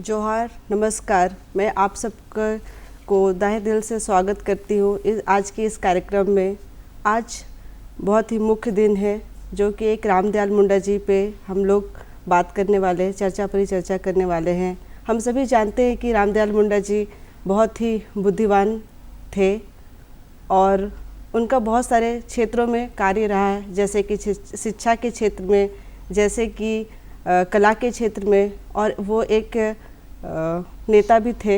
जोहार, नमस्कार। मैं आप सबका को दाहे दिल से स्वागत करती हूँ आज के इस कार्यक्रम में। आज बहुत ही मुख्य दिन है जो कि एक रामदयाल मुंडा जी पे हम लोग बात करने वाले हैं, चर्चा परिचर्चा करने वाले हैं। हम सभी जानते हैं कि रामदयाल मुंडा जी बहुत ही बुद्धिमान थे और उनका बहुत सारे क्षेत्रों में कार्य रहा है, जैसे कि शिक्षा के क्षेत्र में, जैसे कि कला के क्षेत्र में, और वो एक नेता भी थे।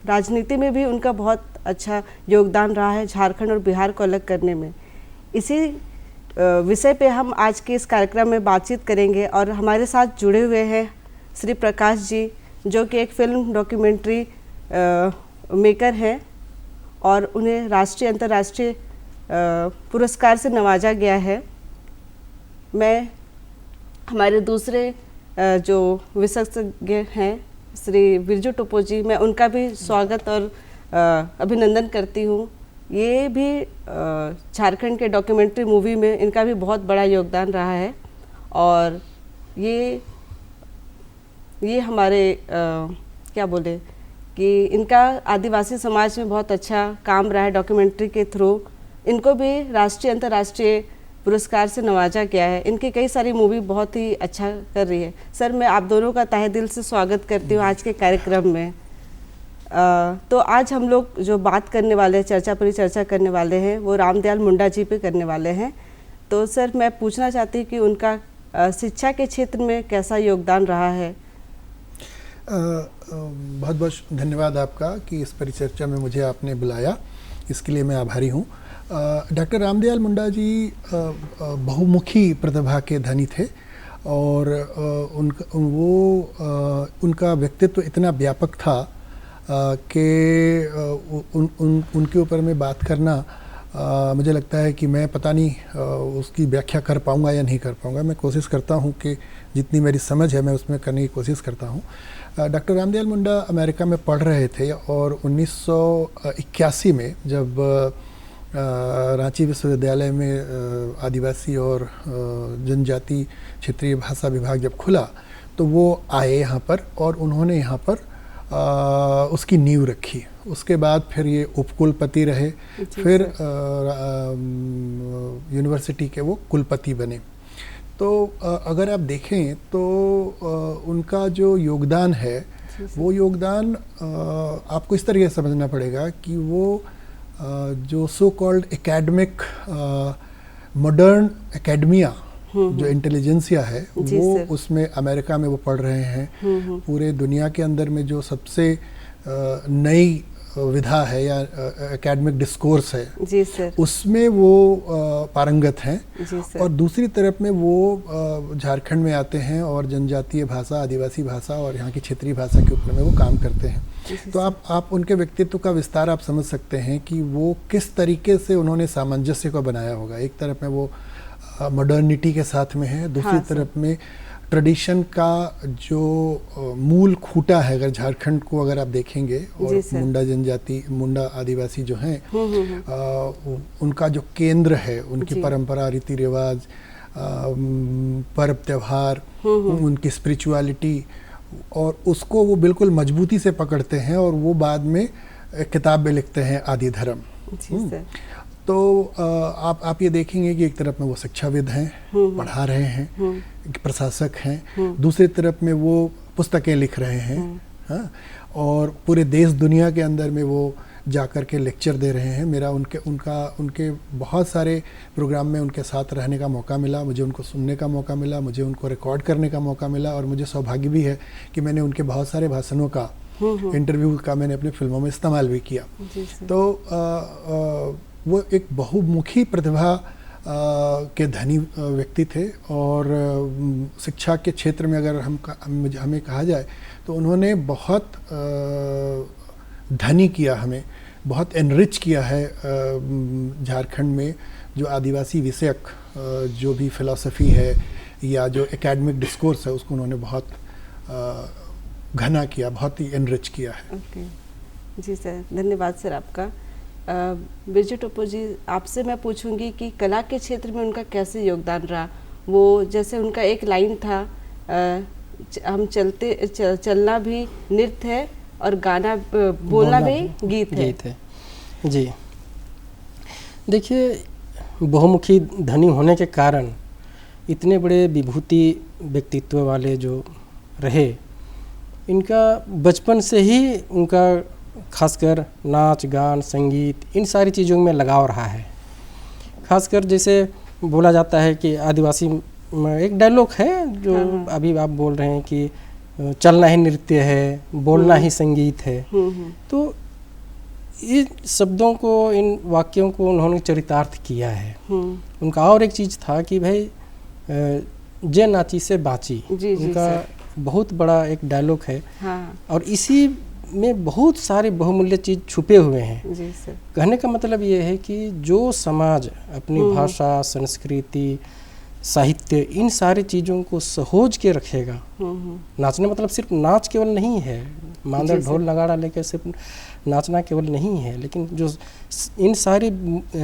राजनीति में भी उनका बहुत अच्छा योगदान रहा है झारखंड और बिहार को अलग करने में। इसी विषय पे हम आज के इस कार्यक्रम में बातचीत करेंगे और हमारे साथ जुड़े हुए हैं श्री प्रकाश जी, जो कि एक फिल्म डॉक्यूमेंट्री मेकर हैं और उन्हें राष्ट्रीय अंतर्राष्ट्रीय पुरस्कार से नवाजा गया है। मैं हमारे दूसरे जो विशेषज्ञ हैं श्री बिरजू टोपो जी, मैं उनका भी स्वागत और अभिनंदन करती हूँ। ये भी झारखंड के डॉक्यूमेंट्री मूवी में इनका भी बहुत बड़ा योगदान रहा है और ये हमारे क्या बोले कि इनका आदिवासी समाज में बहुत अच्छा काम रहा है डॉक्यूमेंट्री के थ्रू। इनको भी राष्ट्रीय अंतर्राष्ट्रीय पुरस्कार से नवाजा गया है। इनकी कई सारी मूवी बहुत ही अच्छा कर रही है। सर, मैं आप दोनों का तहे दिल से स्वागत करती हूँ आज के कार्यक्रम में। तो आज हम लोग जो बात करने वाले हैं, चर्चा परिचर्चा करने वाले हैं, वो रामदयाल मुंडा जी पे करने वाले हैं। तो सर, मैं पूछना चाहती हूँ कि उनका शिक्षा के क्षेत्र में कैसा योगदान रहा है। बहुत बहुत धन्यवाद आपका कि इस परिचर्चा में मुझे आपने बुलाया, इसके लिए मैं आभारी हूँ। डॉक्टर रामदयाल मुंडा जी बहुमुखी प्रतिभा के धनी थे और उनका व्यक्तित्व इतना व्यापक था कि उनके ऊपर में बात करना मुझे लगता है कि मैं पता नहीं उसकी व्याख्या कर पाऊँगा या नहीं कर पाऊँगा। मैं कोशिश करता हूँ कि जितनी मेरी समझ है मैं उसमें करने की कोशिश करता हूँ। डॉक्टर रामदयाल मुंडा अमेरिका में पढ़ रहे थे और 1981 में जब रांची विश्वविद्यालय में आदिवासी और जनजाति क्षेत्रीय भाषा विभाग जब खुला तो वो आए यहाँ पर और उन्होंने यहाँ पर उसकी नींव रखी। उसके बाद फिर ये उपकुलपति रहे, फिर यूनिवर्सिटी के वो कुलपति बने। तो अगर आप देखें तो उनका जो योगदान है वो योगदान आपको इस तरीके से समझना पड़ेगा कि वो जो so called academic modern academia जो इंटेलिजेंसिया है वो उसमें अमेरिका में वो पढ़ रहे हैं। पूरे दुनिया के अंदर में जो सबसे नई विधा है या एकेडमिक डिस्कोर्स है जी सर, उसमें वो पारंगत हैं। जी सर। और दूसरी तरफ में वो झारखंड में आते हैं और जनजातीय भाषा, आदिवासी भाषा और यहाँ की क्षेत्रीय भाषा के ऊपर में वो काम करते हैं। तो आप उनके व्यक्तित्व का विस्तार आप समझ सकते हैं कि वो किस तरीके से उन्होंने सामंजस्य को बनाया होगा। एक तरफ में वो मॉडर्निटी के साथ में है, दूसरी तरफ में ट्रेडिशन का जो मूल खूटा है, अगर झारखंड को अगर आप देखेंगे और मुंडा जनजाति, मुंडा आदिवासी जो हैं उनका जो केंद्र है, उनकी परंपरा, रीति रिवाज, पर्व त्योहार, उनकी स्पिरिचुअलिटी, और उसको वो बिल्कुल मजबूती से पकड़ते हैं और वो बाद में किताब में लिखते हैं आदि धर्म। तो आप ये देखेंगे कि एक तरफ में वो शिक्षाविद हैं, पढ़ा रहे हैं, प्रशासक हैं, दूसरी तरफ में वो पुस्तकें लिख रहे हैं, हाँ, और पूरे देश दुनिया के अंदर में वो जाकर के लेक्चर दे रहे हैं। मेरा उनके बहुत सारे प्रोग्राम में उनके साथ रहने का मौका मिला, मुझे उनको सुनने का मौका मिला, मुझे उनको रिकॉर्ड करने का मौका मिला और मुझे सौभाग्य भी है कि मैंने उनके बहुत सारे भाषणों का इंटरव्यू का मैंने अपनी फिल्मों में इस्तेमाल भी किया। तो वो एक बहुमुखी प्रतिभा के धनी व्यक्ति थे और शिक्षा के क्षेत्र में अगर हमें कहा जाए तो उन्होंने बहुत धनी किया, हमें बहुत एनरिच किया है झारखंड में जो आदिवासी विषयक जो भी फिलॉसफी है या जो एकेडमिक डिस्कोर्स है उसको उन्होंने बहुत घना किया, बहुत ही एनरिच किया है। ओके जी सर, धन्यवाद सर आपका। बिरजू टोपो जी, आपसे मैं पूछूंगी कि कला के क्षेत्र में उनका कैसे योगदान रहा। वो जैसे उनका एक लाइन था, हम चलना भी नृत्य है और गाना बोलना भी गीत है। जी, देखिए बहुमुखी धनी होने के कारण इतने बड़े विभूति व्यक्तित्व वाले जो रहे, इनका बचपन से ही उनका खासकर नाच गान संगीत इन सारी चीज़ों में लगाव रहा है। खासकर जैसे बोला जाता है कि आदिवासी एक डायलॉग है जो अभी आप बोल रहे हैं कि चलना ही नृत्य है, बोलना ही संगीत है। तो इन शब्दों को, इन वाक्यों को उन्होंने चरितार्थ किया है। उनका और एक चीज़ था कि भाई जे नाची से बाची, उनका बहुत बड़ा एक डायलॉग है। और इसी में बहुत सारे बहुमूल्य चीज़ छुपे हुए हैं। जी सर। कहने का मतलब ये है कि जो समाज अपनी भाषा, संस्कृति, साहित्य इन सारी चीज़ों को सहोज के रखेगा। नाचने मतलब सिर्फ नाच केवल नहीं है, मांदर ढोल नगाड़ा लेकर सिर्फ नाचना केवल नहीं है, लेकिन जो इन सारी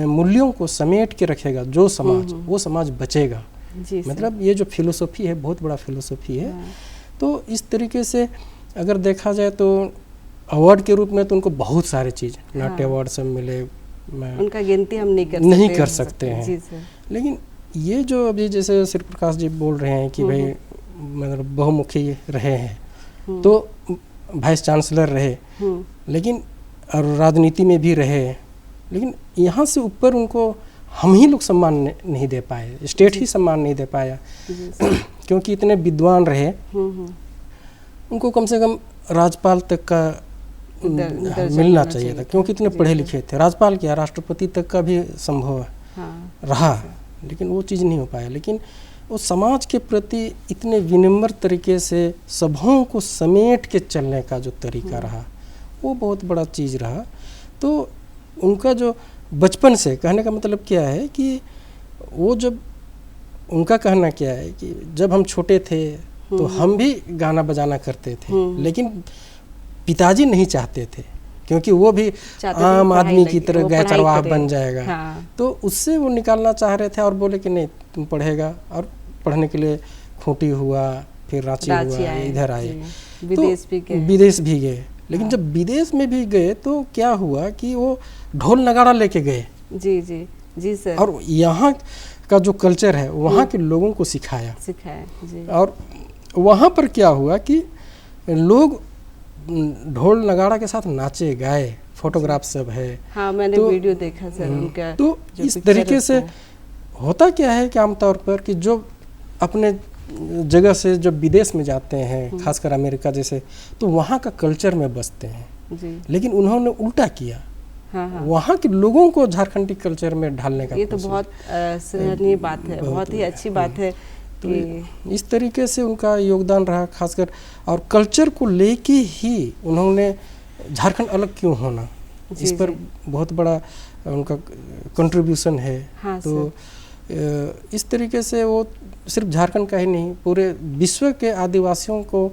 मूल्यों को समेट के रखेगा जो समाज, वो समाज बचेगा। मतलब ये जो फिलोसॉफी है बहुत बड़ा फिलोसॉफी है। तो इस तरीके से अगर देखा जाए तो अवार्ड के रूप में तो उनको बहुत सारे चीज़, नाट्य अवार्ड सब मिले, उनका गिनती हम नहीं कर सकते हैं। लेकिन ये जो अभी जैसे श्री प्रकाश जी बोल रहे हैं कि भाई मतलब बहुमुखी रहे हैं, तो वाइस चांसलर रहे, लेकिन और राजनीति में भी रहे, लेकिन यहाँ से ऊपर उनको हम ही लोग सम्मान नहीं दे पाए, स्टेट ही सम्मान नहीं दे पाया। क्योंकि इतने विद्वान रहे, उनको कम से कम राज्यपाल तक का मिलना चाहिए था, क्योंकि इतने पढ़े लिखे थे। राज्यपाल क्या, राष्ट्रपति तक का भी संभव रहा, लेकिन वो चीज़ नहीं हो पाया। लेकिन वो समाज के प्रति इतने विनम्र तरीके से सबों को समेट के चलने का जो तरीका रहा, वो बहुत बड़ा चीज़ रहा। तो उनका जो बचपन से, कहने का मतलब क्या है कि वो जब, उनका कहना क्या है कि जब हम छोटे थे तो हम भी गाना बजाना करते थे, लेकिन पिताजी नहीं चाहते थे, क्योंकि वो भी आम आदमी की तरह गाय चरवाहा बन जाएगा। तो उससे वो निकालना चाह रहे थे और बोले कि नहीं तुम पढ़ेगा, और पढ़ने के लिए खूंटी हुआ, फिर रांची हुआ, इधर आए, विदेश भी गए। लेकिन जब विदेश में भी गए तो क्या हुआ कि वो ढोल नगाड़ा लेके गए। जी सर। और यहाँ का जो कल्चर है वहाँ के लोगों को सिखाया जी। और वहाँ पर क्या हुआ कि लोग ढोल नगाड़ा के साथ नाचे गाए, फोटोग्राफ सब है। हाँ, मैंने वीडियो देखा सर उनका। तो इस तरीके से होता क्या है कि आमतौर पर कि जो अपने जगह से जब विदेश में जाते हैं, खासकर अमेरिका जैसे, तो वहाँ का कल्चर में बसते हैं। लेकिन उन्होंने उल्टा किया, वहाँ के लोगों को झारखंडी कल्चर में ढालने का। ये तो बहुत सराहनीय बात है, बहुत ही अच्छी बात है। तो इस तरीके से उनका योगदान रहा खासकर, और कल्चर को लेके ही उन्होंने झारखंड अलग क्यों होना, इस पर बहुत बड़ा उनका कंट्रीब्यूशन है। तो इस तरीके से वो सिर्फ झारखंड का ही नहीं, पूरे विश्व के आदिवासियों को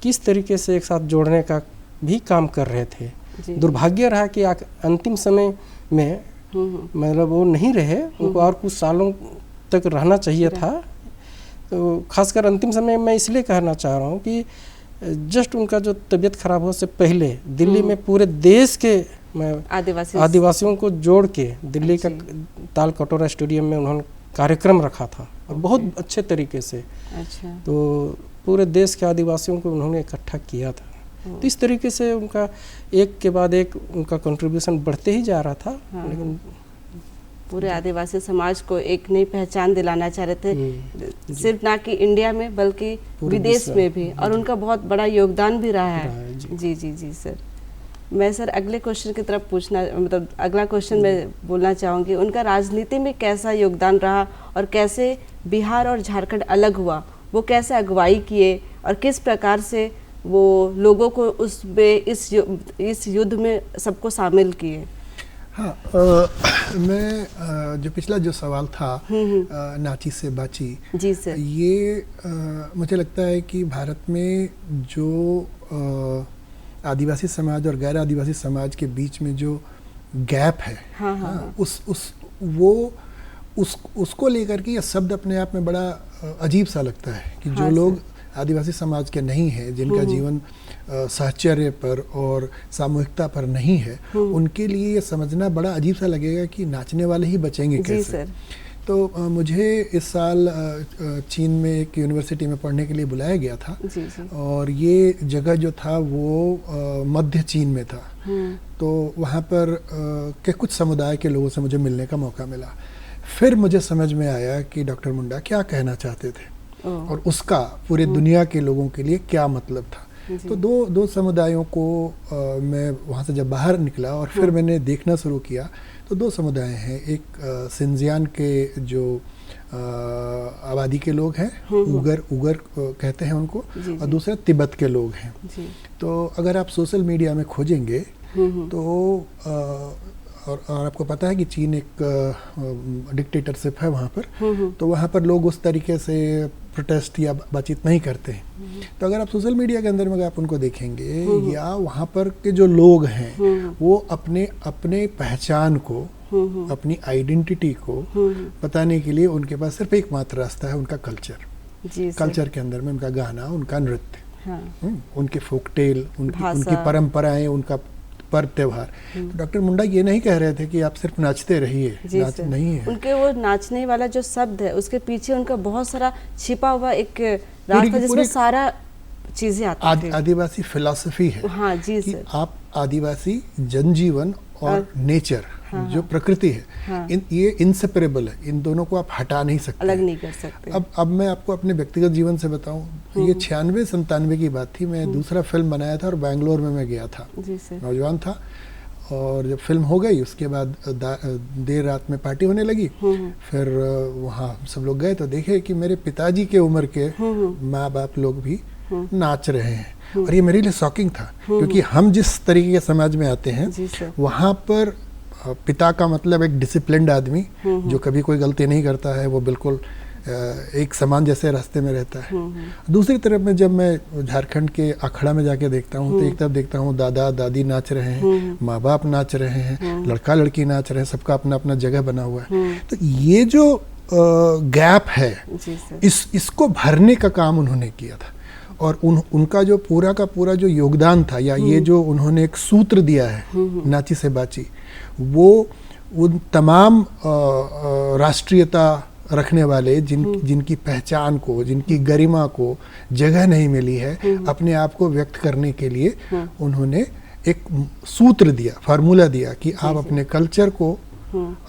किस तरीके से एक साथ जोड़ने का भी काम कर रहे थे। दुर्भाग्य रहा कि अंतिम समय में मतलब वो नहीं रहे, उनको और कुछ सालों तक रहना चाहिए था। तो खासकर अंतिम समय में इसलिए कहना चाह रहा हूँ कि जस्ट उनका जो तबीयत खराब हो से पहले दिल्ली में पूरे देश के आदिवासियों को जोड़ के दिल्ली का ताल कटोरा स्टेडियम में उन्होंने कार्यक्रम रखा था, और बहुत अच्छे तरीके से। तो पूरे देश के आदिवासियों को उन्होंने इकट्ठा किया था। तो इस तरीके से उनका एक के बाद एक उनका कंट्रीब्यूशन बढ़ते ही जा रहा था। लेकिन पूरे आदिवासी समाज को एक नई पहचान दिलाना चाह रहे थे, सिर्फ ना कि इंडिया में बल्कि विदेश में भी, और उनका बहुत बड़ा योगदान भी रहा है। जी सर। मैं सर अगले क्वेश्चन की तरफ पूछना, मतलब अगला क्वेश्चन मैं बोलना चाहूँगी, उनका राजनीति में कैसा योगदान रहा और कैसे बिहार और झारखंड अलग हुआ, वो कैसे अगुवाई किए और किस प्रकार से वो लोगों को इस युद्ध में सबको शामिल किए। हाँ, मैं जो पिछला जो सवाल था नाची से बाची, जी सर, ये मुझे लगता है कि भारत में जो आदिवासी समाज और गैर आदिवासी समाज के बीच में जो गैप है, उसको लेकर के यह शब्द अपने आप में बड़ा अजीब सा लगता है कि जो लोग आदिवासी समाज के नहीं हैं, जिनका जीवन साहचर्य पर और सामूहिकता पर नहीं है, उनके लिए ये समझना बड़ा अजीब सा लगेगा कि नाचने वाले ही बचेंगे कैसे। सर। तो मुझे इस साल चीन में एक यूनिवर्सिटी में पढ़ने के लिए बुलाया गया था। जी। और ये जगह जो था वो मध्य चीन में था। तो वहाँ पर के कुछ समुदाय के लोगों से मुझे मिलने का मौका मिला। फिर मुझे समझ में आया कि डॉक्टर मुंडा क्या कहना चाहते थे और उसका पूरे दुनिया के लोगों के लिए क्या मतलब था। तो दो समुदायों को मैं वहाँ से जब बाहर निकला और फिर मैंने देखना शुरू किया, तो दो समुदाय हैं। एक सिंजियान के जो आबादी के लोग हैं, उगर कहते हैं उनको, और दूसरा तिब्बत के लोग हैं। तो अगर आप सोशल मीडिया में खोजेंगे तो और आपको पता है कि चीन एक डिक्टेटरशिप है वहाँ पर, तो वहाँ पर लोग उस तरीके से प्रोटेस्ट या बातचीत नहीं करते हैं। तो अगर आप सोशल मीडिया के अंदर में आप उनको देखेंगे या वहाँ पर के जो लोग हैं वो अपने पहचान को, अपनी आइडेंटिटी को बताने के लिए उनके पास सिर्फ एक मात्र रास्ता है, उनका कल्चर। कल्चर के अंदर में उनका गाना, उनका नृत्य, उनके फोक टेल, उनकी परंपराएं, उनका पर्व त्योहार। तो डॉक्टर मुंडा ये नहीं कह रहे थे कि आप सिर्फ नाचते रहिए, नाच नहीं है। उनके वो नाचने वाला जो शब्द है उसके पीछे उनका बहुत सारा छिपा हुआ एक रास्ता जिसमें सारा चीजें आती हैं। आदिवासी फिलॉसफी है। हाँ जी कि सर। आप आदिवासी जनजीवन और नेचर जो प्रकृति है, ये इनसेपरेबल है, इन दोनों को आप हटा नहीं सकते, अलग नहीं कर सकते। अब मैं आपको अपने व्यक्तिगत जीवन से बताऊं, ये 96-97 की बात थी। मैं दूसरा फिल्म बनाया था और बैंगलोर में मैं गया था, नौजवान था। और जब फिल्म हो गई उसके बाद देर रात में पार्टी होने लगी। फिर वहाँ सब लोग गए तो देखे कि मेरे पिताजी के उम्र के माँ बाप लोग भी नाच रहे हैं। और ये मेरे लिए शॉकिंग था, क्योंकि हम जिस तरीके के समाज में आते हैं वहाँ पर पिता का मतलब एक डिसिप्लिन्ड आदमी जो कभी कोई गलती नहीं करता है, वो बिल्कुल एक समान जैसे रास्ते में रहता है। दूसरी तरफ में जब मैं झारखंड के अखड़ा में जाके देखता हूँ तो एक तरफ देखता हूँ दादा दादी नाच रहे हैं, माँ बाप नाच रहे हैं, लड़का लड़की नाच रहे हैं, सबका अपना अपना जगह बना हुआ है। तो ये जो गैप है, इसको भरने का काम उन्होंने किया था। और उनका जो पूरा का पूरा जो योगदान था, या ये जो उन्होंने एक सूत्र दिया है नाची से बाची, वो उन तमाम राष्ट्रीयता रखने वाले जिनकी पहचान को, जिनकी गरिमा को जगह नहीं मिली है अपने आप को व्यक्त करने के लिए, उन्होंने एक सूत्र दिया, फार्मूला दिया कि आप अपने कल्चर को,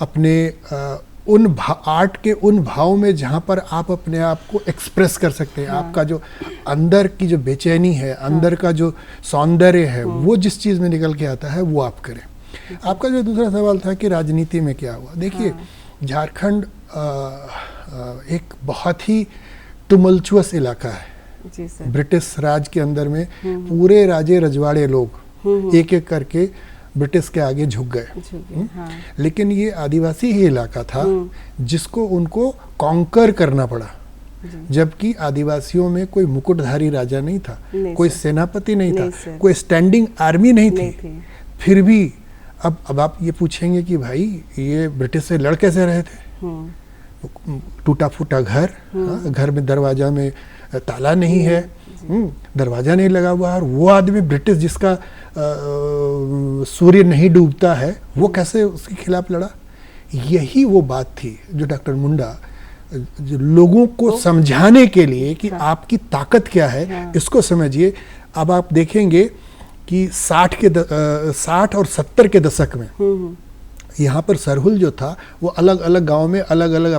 अपने उन आर्ट के उन भाव में जहाँ पर आप अपने आप को एक्सप्रेस कर सकते हैं। आपका जो अंदर की जो बेचैनी है, अंदर का जो सौंदर्य है, वो जिस चीज़ में निकल के आता है वो आप करें। आपका जो दूसरा सवाल था कि राजनीति में क्या हुआ, देखिए झारखंड एक बहुत ही टुमल्चुअस इलाका है। जी सर। ब्रिटिश राज के अंदर में पूरे राजे रजवाड़े लोग एक एक करके ब्रिटिश के आगे झुक गए। लेकिन ये आदिवासी ही इलाका था जिसको उनको कॉन्कर करना पड़ा, जबकि आदिवासियों में कोई मुकुटधारी राजा नहीं था, कोई सेनापति नहीं था, कोई स्टैंडिंग आर्मी नहीं थी। फिर भी अब आप ये पूछेंगे कि भाई ये ब्रिटिश से लड़ कैसे रहे थे। टूटा फूटा घर, घर में दरवाजा में ताला नहीं है, दरवाजा नहीं लगा हुआ, और वो आदमी ब्रिटिश जिसका सूर्य नहीं डूबता है, वो कैसे उसके खिलाफ लड़ा। यही वो बात थी जो डॉक्टर मुंडा जो लोगों को समझाने के लिए कि आपकी ताकत क्या है, इसको समझिए। अब आप देखेंगे कि 60 और 70 के दशक में यहाँ पर सरहुल जो था वो अलग अलग गांव में अलग अलग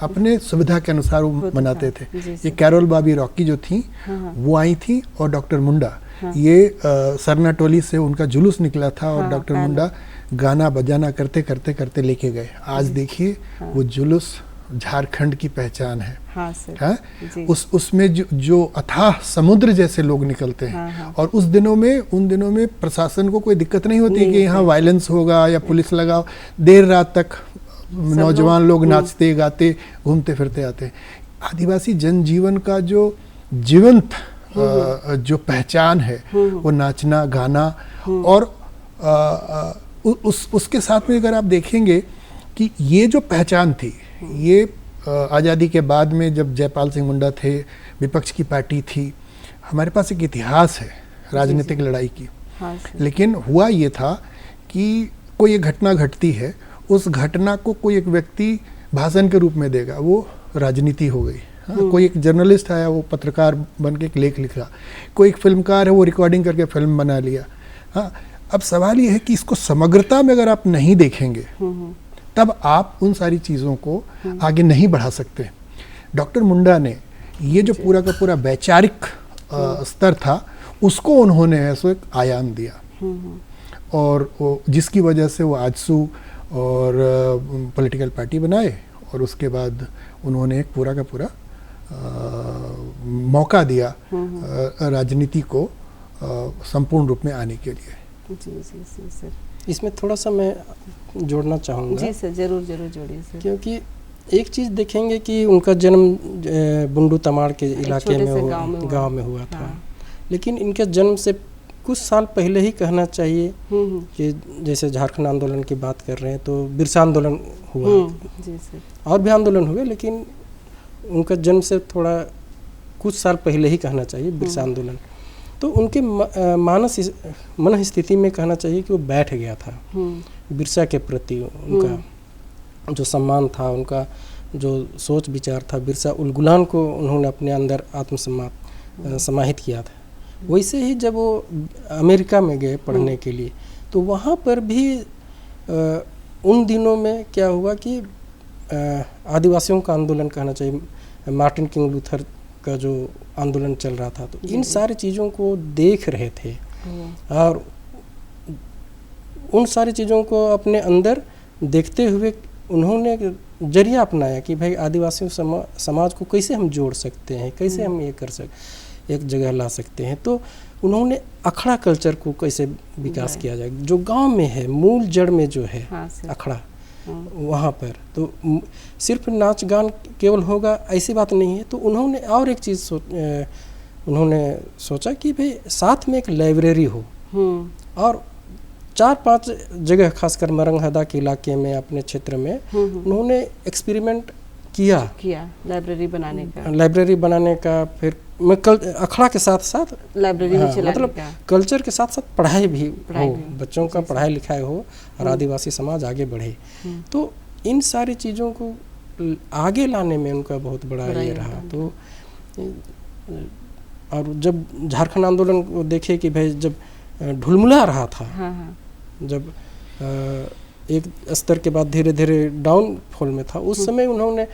अपने सुविधा के अनुसार वो मनाते थे। ये कैरोल बाबी रॉकी जो थी वो आई थी, और डॉक्टर मुंडा ये सरना टोली से उनका जुलूस निकला था, और डॉक्टर मुंडा गाना बजाना करते करते करते लेके गए। आज देखिए वो जुलूस झारखंड की पहचान है। हाँ सर। उसमें जो अथाह समुद्र जैसे लोग निकलते हैं। और उन दिनों में प्रशासन को कोई दिक्कत नहीं होती कि यहाँ वायलेंस होगा या पुलिस लगाओ। देर रात तक नौजवान लोग नाचते गाते घूमते फिरते आते हैं। आदिवासी जनजीवन का जो जीवंत जो पहचान है वो नाचना गाना, और उसके साथ में अगर आप देखेंगे कि ये जो पहचान थी, ये आज़ादी के बाद में जब जयपाल सिंह मुंडा थे, विपक्ष की पार्टी थी, हमारे पास एक इतिहास है राजनीतिक लड़ाई की। हाँ, लेकिन हुआ ये था कि कोई एक घटना घटती है, उस घटना को कोई एक व्यक्ति भाषण के रूप में देगा, वो राजनीति हो गई। हाँ, कोई एक जर्नलिस्ट आया, वो पत्रकार बन के एक लेख लिखा, कोई एक फिल्मकार है, वो रिकॉर्डिंग करके फिल्म बना लिया। हाँ, अब सवाल ये है कि इसको समग्रता में अगर आप नहीं देखेंगे तब आप उन सारी चीज़ों को आगे नहीं बढ़ा सकते। डॉक्टर मुंडा ने ये जो पूरा का पूरा वैचारिक स्तर था, उसको उन्होंने ऐसो एक आयाम दिया, और जिसकी वजह से वो आजसू और पॉलिटिकल पार्टी बनाए, और उसके बाद उन्होंने एक पूरा का पूरा मौका दिया राजनीति को संपूर्ण रूप में आने के लिए। जी जी जी सर, इसमें थोड़ा सा मैं जोड़ना चाहूँगा। जी सर, जरूर जरूर जोड़िए सर। क्योंकि एक चीज़ देखेंगे कि उनका जन्म बुंडू तमाड़ के इलाके में गांव में हुआ था। हाँ। लेकिन इनके जन्म से कुछ साल पहले ही कहना चाहिए कि जैसे झारखंड आंदोलन की बात कर रहे हैं तो बिरसा आंदोलन हुआ। जी सर। और भी आंदोलन हुए, लेकिन उनका जन्म से थोड़ा कुछ साल पहले ही कहना चाहिए बिरसा आंदोलन। तो उनके मन स्थिति में कहना चाहिए कि वो बैठ गया था बिरसा के प्रति। उनका जो सम्मान था, उनका जो सोच विचार था, बिरसा उल गुलाम को उन्होंने अपने अंदर समाहित किया था। वैसे ही जब वो अमेरिका में गए पढ़ने के लिए, तो वहाँ पर भी उन दिनों में क्या हुआ कि आदिवासियों का आंदोलन कहना चाहिए, मार्टिन किंग लूथर का जो आंदोलन चल रहा था, तो इन सारी चीज़ों को देख रहे थे और उन सारी चीज़ों को अपने अंदर देखते हुए उन्होंने जरिया अपनाया कि भाई आदिवासी समाज को कैसे हम जोड़ सकते हैं, कैसे हम ये कर सकते, एक जगह ला सकते हैं। तो उन्होंने अखड़ा कल्चर को कैसे विकास किया जाए, जो गांव में है, मूल जड़ में जो है अखड़ा, वहाँ पर तो सिर्फ नाच गान केवल होगा ऐसी बात नहीं है। तो उन्होंने और एक चीज़ उन्होंने सोचा कि भाई साथ में एक लाइब्रेरी हो, और 4-5 जगह खासकर मरंगहदा के इलाके में अपने क्षेत्र में उन्होंने एक्सपेरिमेंट किया लाइब्रेरी बनाने का। फिर मैं अखड़ा के साथ साथ लाइब्रेरी भी चलाने मतलब का, कल्चर के साथ साथ पढ़ाई भी हो, बच्चों का पढ़ाई लिखाई हो और आदिवासी समाज आगे बढ़े। तो इन सारी चीज़ों को आगे लाने में उनका बहुत बड़ा ये रहा। तो और जब झारखंड आंदोलन को देखे कि भाई जब ढुलमुला रहा था, जब एक स्तर के बाद धीरे धीरे डाउनफॉल में था, उस समय उन्होंने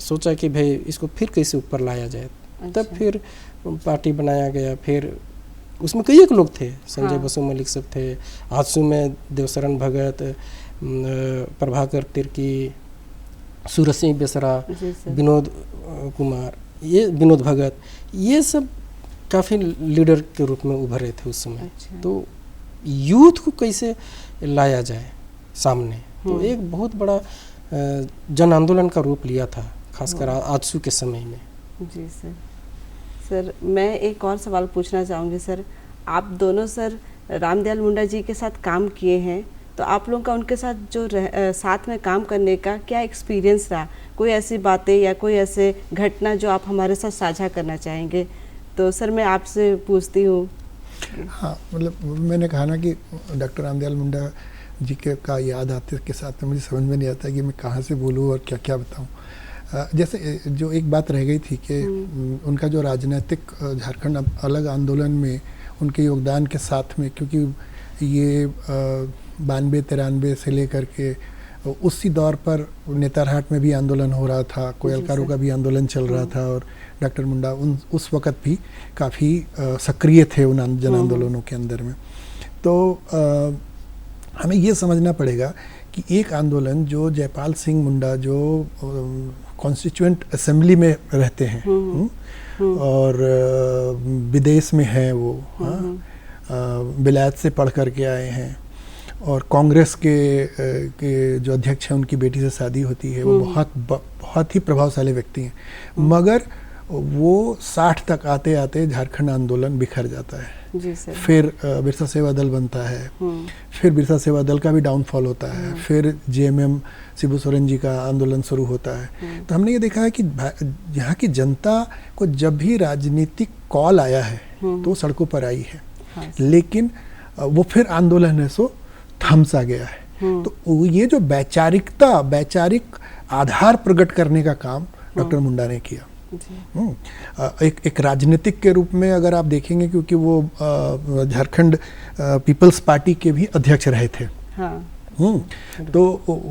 सोचा कि भाई इसको फिर कैसे ऊपर लाया जाए। तब फिर पार्टी बनाया गया। फिर उसमें कई एक लोग थे, संजय बसु मलिक सब थे, आजसू में देवशरण भगत, प्रभाकर तिर्की, सूरज सिंह बेसरा, विनोद कुमार, ये विनोद भगत, ये सब काफ़ी लीडर के रूप में उभरे थे उस समय। तो यूथ को कैसे लाया जाए सामने, तो एक बहुत बड़ा जन आंदोलन का रूप लिया था, खासकर आजसू के समय में। जी सर। सर मैं एक और सवाल पूछना चाहूँगी सर, आप दोनों सर रामदयाल मुंडा जी के साथ काम किए हैं, तो आप लोगों का उनके साथ जो साथ में काम करने का क्या एक्सपीरियंस रहा? कोई ऐसी बातें या कोई ऐसे घटना जो आप हमारे साथ साझा करना चाहेंगे? तो सर मैं आपसे पूछती हूँ। हाँ, मतलब मैंने कहा ना कि डॉक्टर रामदयाल मुंडा जी के का याद आते के साथ में मुझे समझ में नहीं आता कि मैं कहाँ से बोलूँ और क्या क्या बताऊँ। जैसे जो एक बात रह गई थी कि उनका जो राजनीतिक झारखंड अलग आंदोलन में उनके योगदान के साथ में, क्योंकि ये 92-93 से लेकर के उसी दौर पर नेतरहाट में भी आंदोलन हो रहा था, कोयलकारों का भी आंदोलन चल रहा था, और डॉक्टर मुंडा उस वक़्त भी काफ़ी सक्रिय थे उन जन आंदोलनों के अंदर में। तो हमें ये समझना पड़ेगा कि एक आंदोलन जो जयपाल सिंह मुंडा जो कॉन्स्टिट्यूएंट असेंबली में रहते हैं और विदेश में हैं, वो विलायत से पढ़ कर के आए हैं, और कांग्रेस के जो अध्यक्ष हैं उनकी बेटी से शादी होती है, वो बहुत ही प्रभावशाली व्यक्ति हैं, मगर वो 60 तक आते आते झारखंड आंदोलन बिखर जाता है। जी सर। फिर बिरसा सेवा दल बनता है, फिर बिरसा सेवा दल का भी डाउनफॉल होता है, फिर जेएमएम शिबू सोरेन जी का आंदोलन शुरू होता है। तो हमने ये देखा है कि यहाँ की जनता को जब भी राजनीतिक कॉल आया है तो वो सड़कों पर आई है। हाँ। लेकिन वो फिर आंदोलन है सो थम सा गया है। तो ये जो वैचारिक आधार प्रकट करने का काम डॉक्टर मुंडा ने किया। एक राजनीतिक के रूप में अगर आप देखेंगे, क्योंकि वो झारखंड पीपल्स पार्टी के भी अध्यक्ष रहे थे। हाँ। तो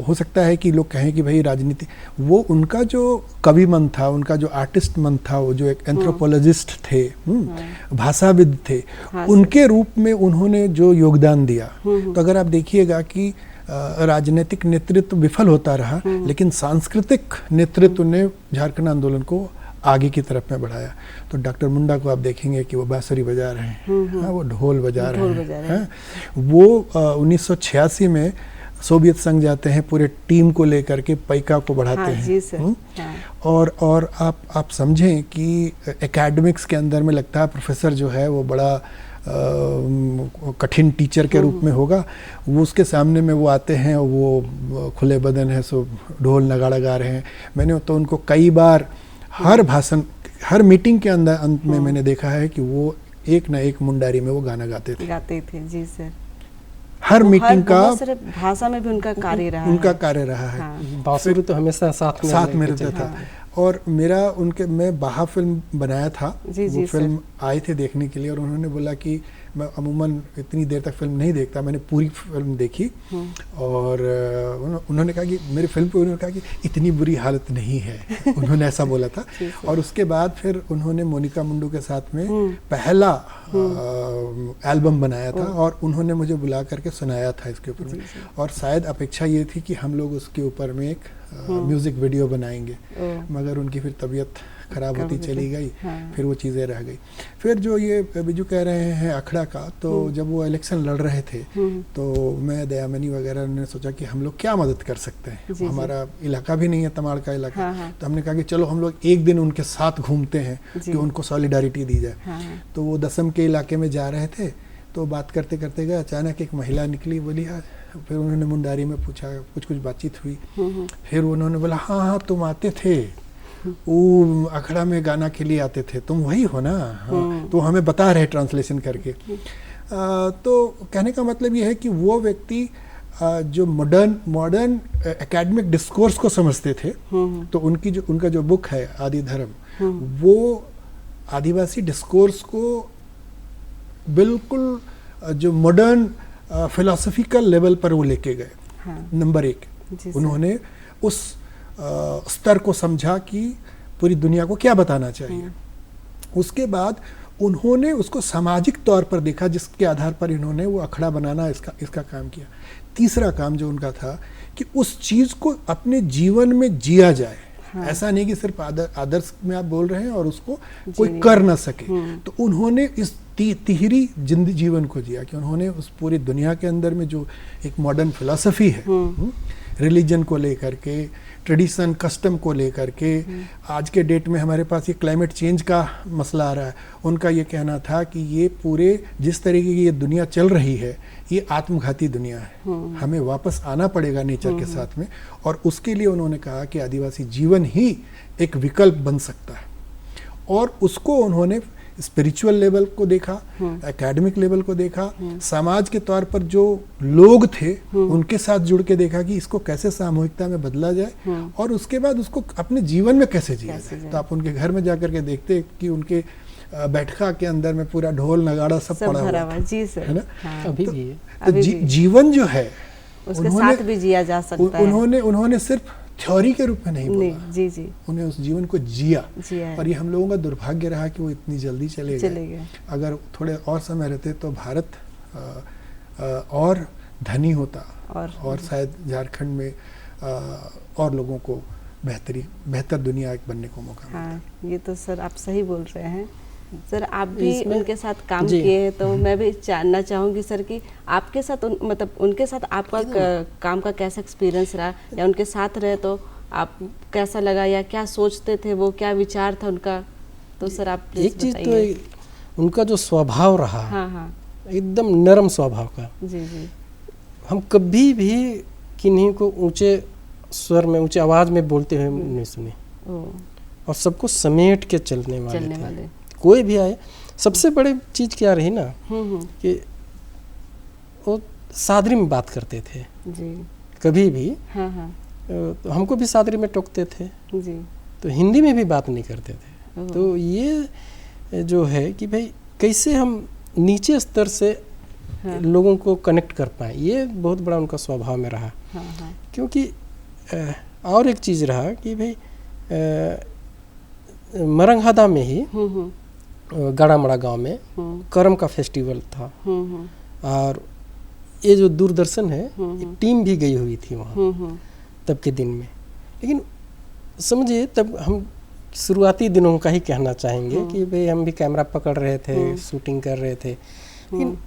हो सकता है कि लोग कहें कि भाई राजनीति, वो उनका जो कवि मन था, उनका जो आर्टिस्ट मन था, वो जो एक एंथ्रोपोलॉजिस्ट थे, भाषाविद थे, उनके रूप में उन्होंने जो योगदान दिया। तो अगर आप देखिएगा कि राजनीतिक नेतृत्व विफल होता रहा, लेकिन सांस्कृतिक नेतृत्व ने झारखंड आंदोलन को आगे की तरफ में बढ़ाया। तो डॉक्टर मुंडा को आप देखेंगे कि वो बांसुरी बजा रहे हैं, वो ढोल बजा रहे हैं। वो 1986 में सोवियत संघ जाते हैं, पूरे टीम को लेकर के पैका को बढ़ाते हैं। जी सर। और आप समझें कि एकेडमिक्स के अंदर में लगता है प्रोफेसर जो है वो बड़ा कठिन टीचर के रूप में होगा, वो उसके सामने में वो आते हैं, वो खुले बदन है, सो ढोल नगाड़ा गा रहे हैं। मैंने तो उनको कई बार हर भाषण, हर मीटिंग के अंदर अंत में मैंने देखा है कि वो एक ना एक मुंडारी में वो गाना गाते थे। जी सर। हर मीटिंग का भाषा में भी उनका कार्य रहा है। हाँ। बांसुरी तो हमेशा साथ में रहता था। और मैं बाहा फिल्म बनाया था, वो फिल्म आए थे देखने के लिए, और उन्होंने बोला कि मैं अमूमन इतनी देर तक फिल्म नहीं देखता, मैंने पूरी फिल्म देखी। और उन्होंने कहा कि मेरी फिल्म पे, उन्होंने कहा कि इतनी बुरी हालत नहीं है, उन्होंने ऐसा बोला था। और उसके बाद फिर उन्होंने मोनिका मुंडू के साथ में पहला एल्बम बनाया था, और उन्होंने मुझे बुला करके सुनाया था इसके ऊपर में। और शायद अपेक्षा ये थी कि हम लोग उसके ऊपर में एक म्यूजिक वीडियो बनाएंगे, मगर उनकी फिर तबीयत खराब होती चली गई। फिर वो चीज़ें रह गई। फिर जो ये बिजू कह रहे हैं अखड़ा का, तो जब वो इलेक्शन लड़ रहे थे, तो मैं, दयामनी वगैरह ने सोचा कि हम लोग क्या मदद कर सकते हैं। हमारा इलाका भी नहीं है तमाड़ का इलाका। तो हमने कहा कि चलो हम लोग एक दिन उनके साथ घूमते हैं कि उनको सॉलिडारिटी दी जाए। तो वो दसम के इलाके में जा रहे थे, तो बात करते करते गए, अचानक एक महिला निकली, बोली फिर उन्होंने मुंडारी में पूछा, कुछ बातचीत हुई। फिर उन्होंने बोला हाँ तुम आते थे, वो अखड़ा में गाना के लिए आते थे, तुम वही हो ना। तो हमें बता रहे ट्रांसलेशन करके। तो कहने का मतलब ये है कि वो व्यक्ति जो मॉडर्न एकेडमिक डिस्कोर्स को समझते थे। तो उनका जो बुक है आदि धर्म, वो आदिवासी डिस्कोर्स को बिल्कुल जो मॉडर्न फिलोसफिकल लेवल पर वो लेके गए। नंबर एक, उन्होंने उस स्तर को समझा कि पूरी दुनिया को क्या बताना चाहिए। उसके बाद उन्होंने उसको सामाजिक तौर पर देखा, जिसके आधार पर इन्होंने वो अखड़ा बनाना इसका काम किया। तीसरा काम जो उनका था कि उस चीज़ को अपने जीवन में जिया जाए। ऐसा नहीं कि सिर्फ आदर्श में आप बोल रहे हैं और उसको कोई कर ना सके। तो उन्होंने इस तिहरी जीवन को जिया कि उन्होंने उस पूरी दुनिया के अंदर में जो एक मॉडर्न फिलॉसफी है, रिलीजन को लेकर के, ट्रेडिशन कस्टम को लेकर के, आज के डेट में हमारे पास ये क्लाइमेट चेंज का मसला आ रहा है। उनका ये कहना था कि ये पूरे जिस तरीके की ये दुनिया चल रही है, ये आत्मघाती दुनिया है, हमें वापस आना पड़ेगा नेचर के साथ में। और उसके लिए उन्होंने कहा कि आदिवासी जीवन ही एक विकल्प बन सकता है। और उसको उन्होंने स्पिरिचुअल लेवल को देखा, एकेडमिक लेवल को देखा, समाज के तौर पर जो लोग थे उनके साथ जुड़ के देखा कि इसको कैसे सामूहिकता में बदला जाए, और उसके बाद उसको अपने जीवन में कैसे जिया जाए। तो आप उनके घर में जाकर के देखते कि उनके बैठका के अंदर में पूरा ढोल नगाड़ा सब पड़ा हुआ है। जी सर, है ना। अभी भी है। तो जीवन जो है उसके साथ भी जिया जा सकता है। उन्होंने सिर्फ थ्योरी के रूप में नहीं बोला, जी उन्हें उस जीवन को जिया। और ये हम लोगों का दुर्भाग्य रहा कि वो इतनी जल्दी चले गए। अगर थोड़े और समय रहते तो भारत और धनी होता, और शायद झारखंड में और लोगों को बेहतर दुनिया बनने को मौका मिलता। ये तो सर आप सही बोल रहे हैं। सर आप भी उनके साथ काम किए हैं, तो मैं भी जानना चाहूँगी सर कि आपके साथ मतलब उनके साथ आपका काम का कैसा एक्सपीरियंस रहा, या उनके साथ रहे तो आप कैसा लगा, या क्या सोचते थे वो, क्या विचार था उनका। तो सर आप एक चीज़ तो उनका जो स्वभाव रहा, हाँ हाँ एकदम नरम स्वभाव का। जी जी। हम कभी भी किन्हीं को ऊंचे स्वर में, ऊंचे आवाज़ में बोलते हुए नहीं सुने, और सबको समेट के चलने वाले थे। कोई भी आए, सबसे बड़ी चीज़ क्या रही ना कि वो सादरी में बात करते थे जी। कभी भी। हाँ हाँ तो हमको भी सादरी में टोकते थे जी। तो हिंदी में भी बात नहीं करते थे। तो ये जो है कि भाई कैसे हम नीचे स्तर से लोगों को कनेक्ट कर पाए, ये बहुत बड़ा उनका स्वभाव में रहा। क्योंकि और एक चीज़ रहा कि भाई मरंगहादा में ही गाड़ामड़ा गांव में करम का फेस्टिवल था, और ये जो दूरदर्शन है टीम भी गई हुई थी वहाँ तब के दिन में। लेकिन समझिए तब हम शुरुआती दिनों का ही कहना चाहेंगे कि भाई हम भी कैमरा पकड़ रहे थे, शूटिंग कर रहे थे, लेकिन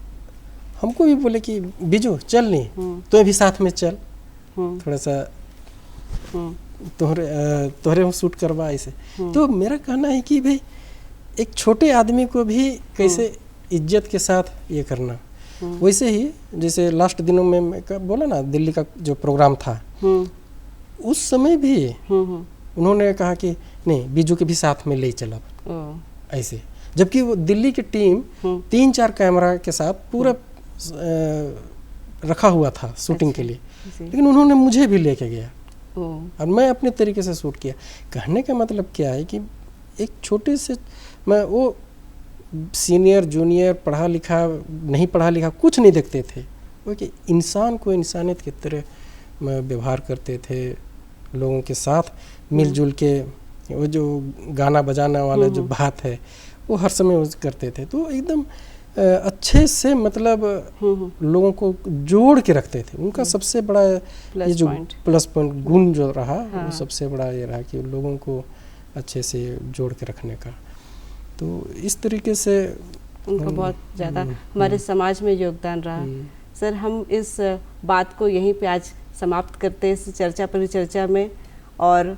हमको भी बोले कि बिजू चल नहीं तो भी साथ में चल, थोड़ा सा तोहरे हम शूट करवा ऐसे। तो मेरा कहना है कि भाई एक छोटे आदमी को भी कैसे इज्जत के साथ ये करना। वैसे ही जैसे लास्ट दिनों में मैं बोला ना दिल्ली का जो प्रोग्राम था, उस समय भी उन्होंने कहा कि नहीं बीजू के भी साथ में ले चला ऐसे, जबकि वो दिल्ली की टीम 3-4 कैमरा के साथ पूरा रखा हुआ था शूटिंग के लिए, लेकिन उन्होंने मुझे भी लेके गया और मैं अपने तरीके से शूट किया। कहने का मतलब क्या है कि एक छोटे से, मैं वो सीनियर जूनियर पढ़ा लिखा नहीं पढ़ा लिखा कुछ नहीं देखते थे, वो कि इंसान को इंसानियत की तरह व्यवहार करते थे, लोगों के साथ मिलजुल के। वो जो गाना बजाना वाला जो बात है वो हर समय करते थे, तो एकदम अच्छे से मतलब लोगों को जोड़ के रखते थे। उनका सबसे बड़ा ये जो प्लस पॉइंट गुण जो रहा वो सबसे बड़ा ये रहा कि लोगों को अच्छे से जोड़ के रखने का। तो इस तरीके से उनका बहुत ज़्यादा हमारे समाज में योगदान रहा। सर हम इस बात को यहीं पे आज समाप्त करते हैं इस चर्चा परिचर्चा में, और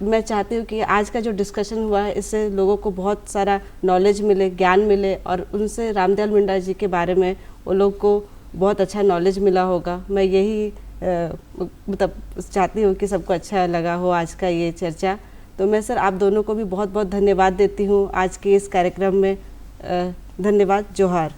मैं चाहती हूँ कि आज का जो डिस्कशन हुआ है इससे लोगों को बहुत सारा नॉलेज मिले, ज्ञान मिले, और उनसे रामदयाल मुंडा जी के बारे में वो लोग को बहुत अच्छा नॉलेज मिला होगा। मैं यही मतलब चाहती हूँ कि सबको अच्छा लगा हो आज का ये चर्चा। तो मैं सर आप दोनों को भी बहुत बहुत धन्यवाद देती हूँ आज के इस कार्यक्रम में। धन्यवाद, जोहार।